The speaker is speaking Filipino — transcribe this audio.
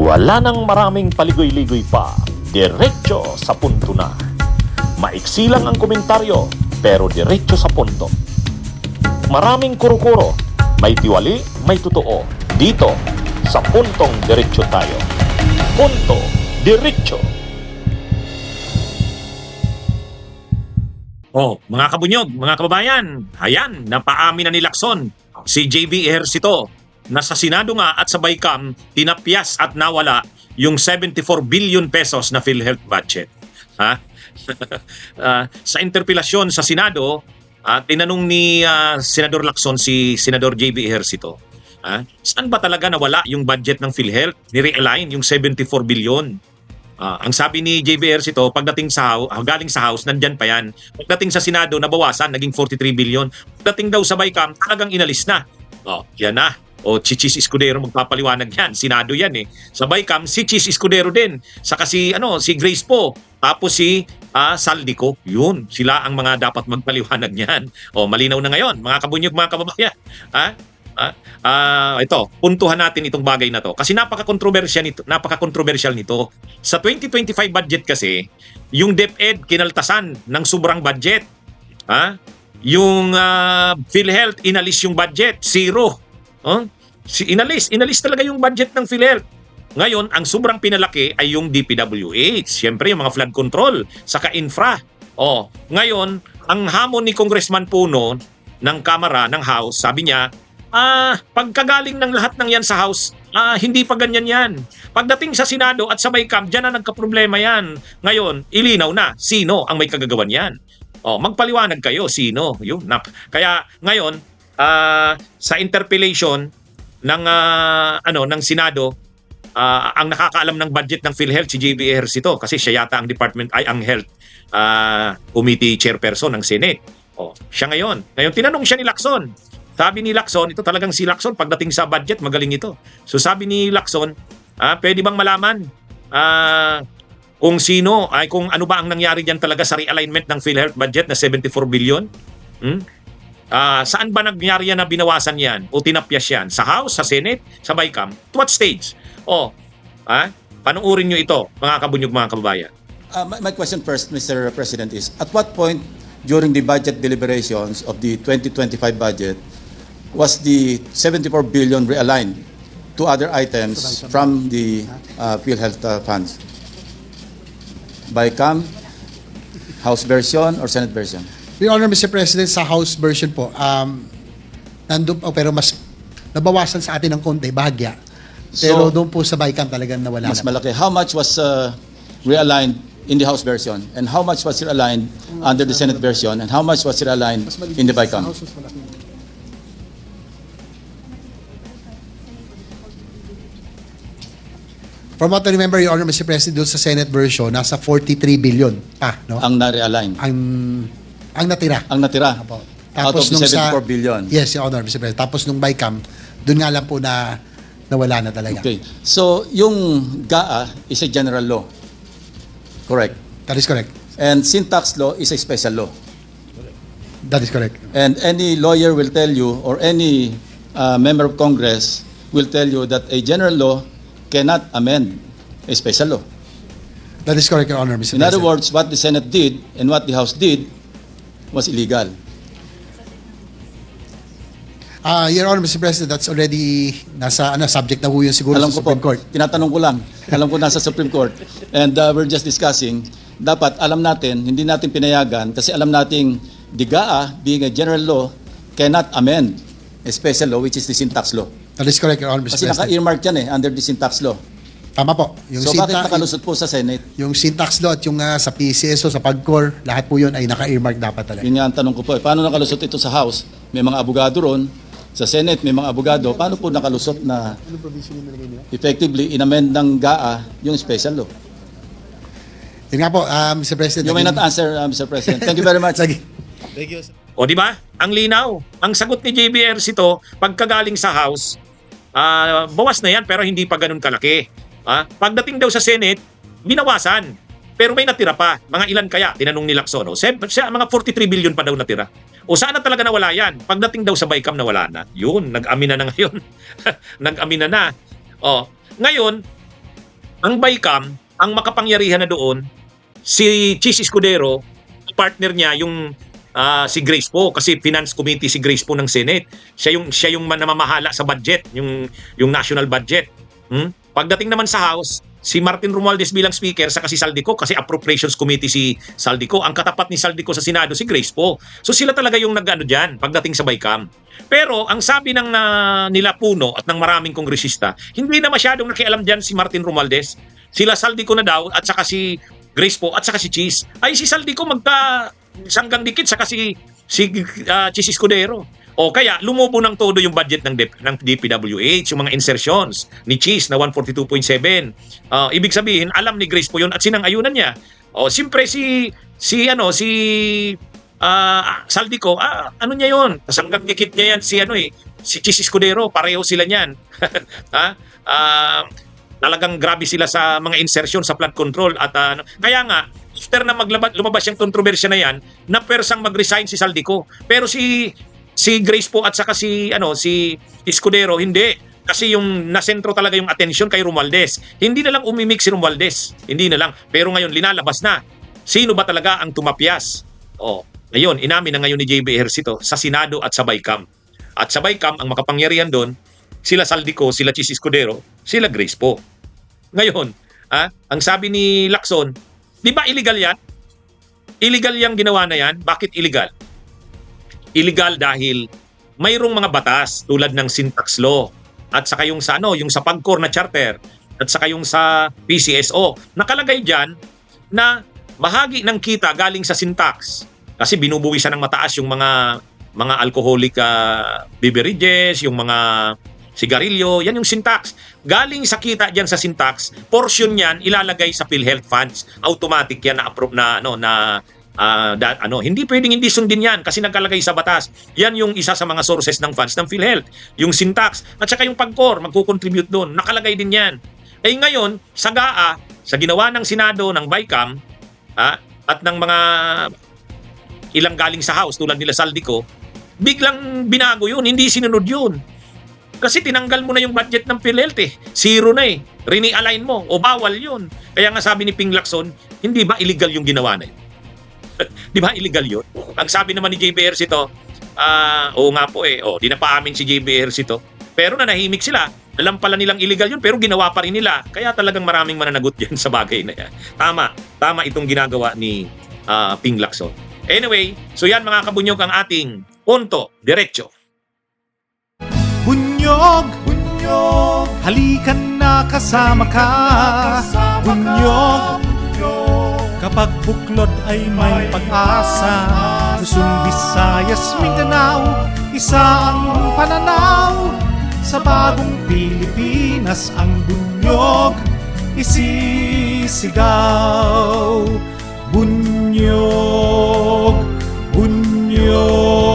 Wala nang maraming paligoy-ligoy pa, diretso sa punto na. Maiksi lang ang komentaryo, pero diretso sa punto. Maraming kuro-kuro, may tiwali, may totoo. Dito, sa puntong diretso tayo. Punto, diretso. Oh, mga kabunyog, mga kababayan, ayan, napaamin na ni Lacson, si JV Ejercito, na sa Senado nga at sa BICAM, tinapyas at nawala yung 74 billion pesos na PhilHealth budget. Ha? Sa interpelasyon sa Senado, tinanong ni Senador Lacson si Senador JV Ejercito, saan ba talaga nawala yung budget ng PhilHealth? Ni-realign yung 74 billion. Ang sabi ni JV Ejercito, pagdating sa galing sa House, nandyan pa yan. Pagdating sa Senado, nabawasan, naging 43 billion. Pagdating daw sa BICAM, talagang inalis na. Yan na. Chichis Escudero magpapaliwanag yan. Senado yan eh. Sa BICAM, si Chis Escudero din. Saka si Grace Po. Tapos si Saldico. Yun. Sila ang mga dapat magpaliwanag niyan. Malinaw na ngayon. Mga kabunyog, mga kababayan. Ito, puntuhan natin itong bagay na to. Kasi napaka-controversial nito. Sa 2025 budget kasi, yung DepEd kinaltasan ng sobrang budget. Yung PhilHealth inalis yung budget. Zero. Inalis talaga yung budget ng PhilHealth. Ngayon, ang sobrang pinalaki ay yung DPWH. Siyempre, yung mga flood control, saka infra. Ngayon, ang hamon ni Congressman Puno ng Kamara, ng House, sabi niya, pagkagaling ng lahat ng yan sa House, hindi pa ganyan yan. Pagdating sa Senado at sa BICAM, dyan na nagkaproblema yan. Ngayon, ilinaw na, sino ang may kagagawan yan? Magpaliwanag kayo, sino? Kaya ngayon, sa interpellation ng Senado, ang nakakaalam ng budget ng PhilHealth si JV Ejercito kasi siya yata ang ang Health Committee Chairperson ng Senate. Siya ngayon. Ngayon tinanong siya ni Lacson. Sabi ni Lacson, ito talagang si Lacson pagdating sa budget magaling ito. So sabi ni Lacson, pwede bang malaman kung ano ba ang nangyari diyan talaga sa realignment ng PhilHealth budget na 74 billion? Saan ba nangyari yan na binawasan yan o tinapyas yan? Sa House, sa Senate, sa BICAM? To what stage? Panuurin nyo ito, mga kabunyog, mga kababayan. My question first, Mr. President, is at what point during the budget deliberations of the 2025 budget was the 74 billion realigned to other items from the PhilHealth funds? BICAM, House version, or Senate version? Your Honor, Mr. President, sa House version po, nandun po, pero mas nabawasan sa atin ng konti, bahagya. Pero doon po sa BICAM talagang nawala Mas malaki. How much was realigned in the House version? And how much was realigned under the Senate version? And how much was realigned in the BICAM? From what I remember, Your Honor, Mr. President, doon sa Senate version, nasa 43 billion pa, no? Ang na-realign? Ang natira. Ang natira? Apo. Out of the 74 billion? Yes, Your Honor, Mr. President. Tapos nung BICAM, doon nga lang po na nawala na talaga. Okay. So, yung GAA is a general law. Correct? That is correct. And sin tax law is a special law. That is correct. And any lawyer will tell you, or any member of Congress will tell you that a general law cannot amend a special law. That is correct, Your Honor, Mr. In President. other words, what the Senate did and what the House did was illegal. Your Honor, Mr. President, that's already nasa subject na ho yun siguro Alam sa ko Supreme po, Court. tinatanong ko lang. Alam ko nasa Supreme Court. And we're just discussing, dapat alam natin, hindi natin pinayagan kasi alam nating the GAA, being a general law, cannot amend a special law, which is the sin tax law. That is correct, Your Honor, Mr. Kasi President. naka-earmark yan under the sin tax law. Tama po. So bakit nakalusot po sa Senate? Yung syntax law at yung sa PCSO, sa PAGCOR, lahat po yun ay naka-earmark dapat talaga. Yun nga ang tanong ko po. Paano nakalusot ito sa House? May mga abogado ron. Sa Senate, may mga abogado. Paano po nakalusot na effectively inamend ng GAA yung special law? Yun nga po, Mr. President. You may not answer, Mr. President. Thank you very much. Sige. Di ba? Ang linaw. Ang sagot ni JV Ejercito, pagkagaling sa House, bawas na yan pero hindi pa ganun kalaki. Pagdating daw sa Senate, binawasan. Pero may natira pa. Mga ilan kaya? Tinanong ni Lacson. Mga 43 billion pa daw natira. Saan na talaga nawala yan? Pagdating daw sa BICAM, nawala na. Yun, nag-amina na ngayon. Nag-amina na. Ngayon, Ang BICAM, ang makapangyarihan na doon, si Chis Escudero, partner niya yung si Grace Poe, kasi Finance Committee si Grace Poe ng Senate. Siya yung namamahala sa budget, yung national budget. Pagdating naman sa House, si Martin Romualdez bilang speaker saka si Saldico, kasi Appropriations Committee si Saldico. Ang katapat ni Saldico sa Senado si Grace Poe. So sila talaga yung nag-ano diyan pagdating sa BICAM. Pero ang sabi ng nila Puno at ng maraming kongresista, hindi na masyadong nakialam diyan si Martin Romualdez. Sila Saldico na daw at saka si Grace Poe at saka si Chis. Ay si Saldico sanggang dikit saka si Chis Escudero. O kaya lumubo ng todo yung budget ng DPWH, yung mga insertions ni Chis na 142.7. Ibig sabihin, alam ni Grace po yun at sinang-ayunan niya. O siyempre si Saldico, ano niya yun? Sanggang dikit niya yan si Chis Escudero, pareho sila niyan. Talagang grabe sila sa mga insertion sa flood control at kaya nga after na lumabas yung kontrobersya na yan, na persang mag-resign si Saldico. Pero si Grace po at saka si Escudero hindi, kasi yung nasentro talaga yung atensyon kay Romualdez. Hindi na lang umimik si Romualdez, hindi na lang. Pero ngayon linalabas na sino ba talaga ang tumapyas. Ngayon inamin na ngayon ni JB Ejercito sa Senado at sa BICAM. At sa BICAM ang makapangyarihan doon sila Saldico, sila Chis Escudero, sila Grace po. Ngayon, ang sabi ni Lacson, di ba illegal yan? Illegal yung ginawa na yan. Bakit illegal? Illegal dahil mayroong mga batas tulad ng syntax law at saka yung sa yung sa PAGCOR na charter at saka yung sa PCSO. Nakalagay diyan na bahagi ng kita galing sa syntax kasi binubuwisan ng mataas yung mga alcoholic beverages, yung mga sigarilyo, yan yung syntax. Galing sa kita diyan sa syntax, portion yan ilalagay sa PhilHealth funds. Automatic yan na approve hindi pwedeng hindi sundin yan kasi nagkalagay sa batas. Yan yung isa sa mga sources ng funds ng PhilHealth. Yung syntax at saka yung PAGCOR magko-contribute doon. Nakalagay din yan. Ngayon, sa GAA, sa ginawa ng Senado, ng BICAM, at ng mga ilang galing sa House tulad nila Saldico, biglang binago yun. Hindi sinunod yun. Kasi tinanggal mo na yung budget ng PhilHealth Zero na Rene-align mo o bawal yun. Kaya nga sabi ni Ping Lacson, hindi ba illegal yung ginawa na yun? Di ba illegal yun? Ang sabi naman ni JB Ejercito, oo nga po di na paamin si JB Ejercito. Pero nanahimik sila. Alam pala nilang illegal yun pero ginawa pa rin nila. Kaya talagang maraming mananagot yan sa bagay na yan. Tama itong ginagawa ni Ping Lacson. Anyway, so yan mga kabunyog ang ating punto diretso. Bunyog, halikan na kasama ka. Bunyog, kapag buklod ay may pag-asa. Luzon, Visayas, Mindanao, isa ang pananaw. Sa bagong Pilipinas ang bunyog isisigaw. Bunyog, bunyog.